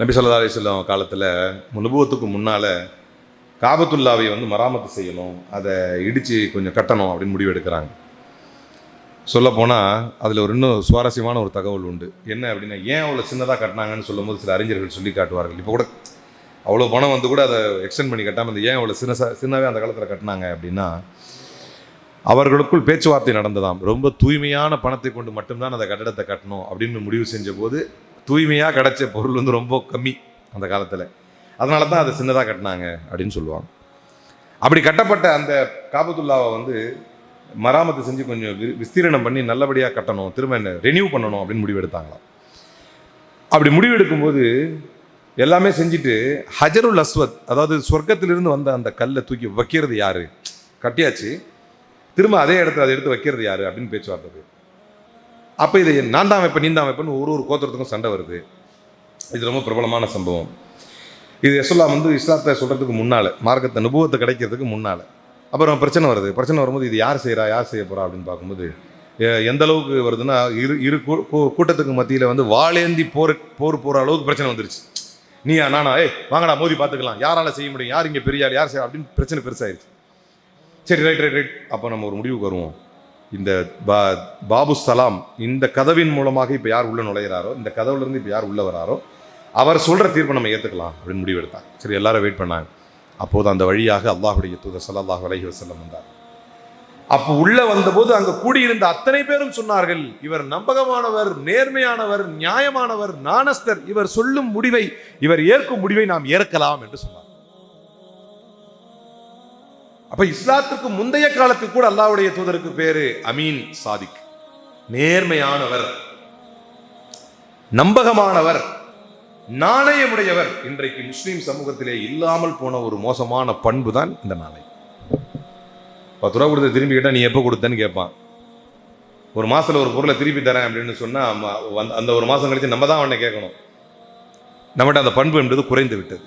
நபி ஸல்லல்லாஹு அலைஹி வஸல்லம் காலத்தில் நுபுவத்துக்கு முன்னால் காபத்துல்லாவை மராமத்து செய்யணும், அதை இடித்து கொஞ்சம் கட்டணும் அப்படின்னு முடிவு எடுக்கிறாங்க. சொல்லப்போனால் அதில் இன்னும் சுவாரஸ்யமான ஒரு தகவல் உண்டு. என்ன அப்படின்னா, ஏன் அவ்வளோ சின்னதாக கட்டினாங்கன்னு சொல்லும்போது சில அறிஞர்கள் சொல்லி காட்டுவார்கள். இப்போ கூட அவ்வளோ பணம் கூட அதை எக்ஸ்டெண்ட் பண்ணி கட்டாமல் ஏன் அவ்வளோ சின்னவே அந்த காலத்தில் கட்டினாங்க அப்படின்னா, அவர்களுக்குள் பேச்சுவார்த்தை நடந்ததாம். ரொம்ப தூய்மையான பணத்தை கொண்டு மட்டும்தான் அந்த கட்டடத்தை கட்டணும் அப்படின்னு முடிவு செஞ்ச போது தூய்மையாக கிடைச்ச பொருள் ரொம்ப கம்மி அந்த காலத்தில். அதனால தான் அதை சின்னதாக கட்டினாங்க அப்படின்னு சொல்லுவாங்க. அப்படி கட்டப்பட்ட அந்த காபத்துல்லாவை மராமத்து செஞ்சு கொஞ்சம் விஸ்தீரணம் பண்ணி நல்லபடியாக கட்டணும், திரும்ப ரெனியூ பண்ணணும் அப்படின்னு முடிவு எடுத்தாங்களாம். அப்படி முடிவு எடுக்கும்போது எல்லாமே செஞ்சுட்டு ஹஜருல் அஸ்வத், அதாவது சொர்க்கத்திலிருந்து வந்த அந்த கல்லை தூக்கி வைக்கிறது யாரு, கட்டியாச்சு, திரும்ப அதே இடத்துல அதை எடுத்து வைக்கிறது யாரு அப்படின்னு பேச்சுவார்த்தை. அப்போ இதை நான் தான் வைப்பேன், நீ தான் வைப்பேன்னு ஒரு கோத்திரத்துக்கும் சண்டை வருது. இது ரொம்ப பிரபலமான சம்பவம். இது ரசூலுல்லாஹ் இஸ்லாத்தை சொல்கிறதுக்கு முன்னால், மார்க்கத்தை நுபுவத்தை கிடைக்கிறதுக்கு முன்னால். அப்புறம் பிரச்சனை வரும்போது இது யார் செய்ய போகிறா அப்படின்னு பார்க்கும்போது எந்த அளவுக்கு வருதுன்னா, இரு கூட்டத்துக்கு மத்தியில் வாளேந்தி போகிற அளவுக்கு பிரச்சனை வந்துருச்சு. நீயா நானா, வாங்கடா மோதி பார்த்துக்கலாம், யாரால செய்ய முடியும், யார் இங்கே பெரிய யார் செய்ய அப்படின்னு பிரச்சனை பெருசாயிருச்சு. சரி, ரைட், அப்போ நம்ம ஒரு முடிவுக்கு வருவோம். இந்த பாபு சலாம், இந்த கதவின் மூலமாக இப்போ யார் உள்ள நுழையிறாரோ, இந்த கதவுலேருந்து இப்போ யார் உள்ள வராரோ அவர் சொல்கிற தீர்ப்பை நம்ம ஏற்றுக்கலாம் அப்படின்னு முடிவு எடுத்தாங்க. சரி, எல்லாரும் வெயிட் பண்ணாங்க. அப்போது அந்த வழியாக அல்லாஹ்வுடைய தூதர் ஸல்லல்லாஹு அலைஹி வஸல்லம் வந்தார். அப்போ உள்ள வந்தபோது அங்கே கூடியிருந்த அத்தனை பேரும் சொன்னார்கள், இவர் நம்பகமானவர், நேர்மையானவர், நியாயமானவர், நாணஸ்தர், இவர் சொல்லும் முடிவை, இவர் ஏற்கும் முடிவை நாம் ஏற்கலாம் என்று சொன்னார். அப்ப இஸ்லாத்துக்கு முந்தைய காலத்துக்கு கூட அல்லாஹ்வுடைய தூதருக்கு பேரு அமீன் சாதிக், நேர்மையானவர், நம்பகமானவர், நாணயமுடையவர். இன்றைக்கு முஸ்லீம் சமூகத்திலே இல்லாமல் போன ஒரு மோசமான பண்பு தான் இந்த நாணயம். 10 ரூபா கொடுத்து திரும்பி கேட்டால் நீ எப்போ கொடுத்தேன்னு கேட்பான். ஒரு மாதத்தில் ஒரு பொருளை திருப்பி தரேன் அப்படின்னு சொன்னால் அந்த ஒரு மாதம் கழித்து நம்ம தான் அவனை கேட்கணும். நம்மகிட்ட அந்த பண்பு என்பது குறைந்து விட்டது.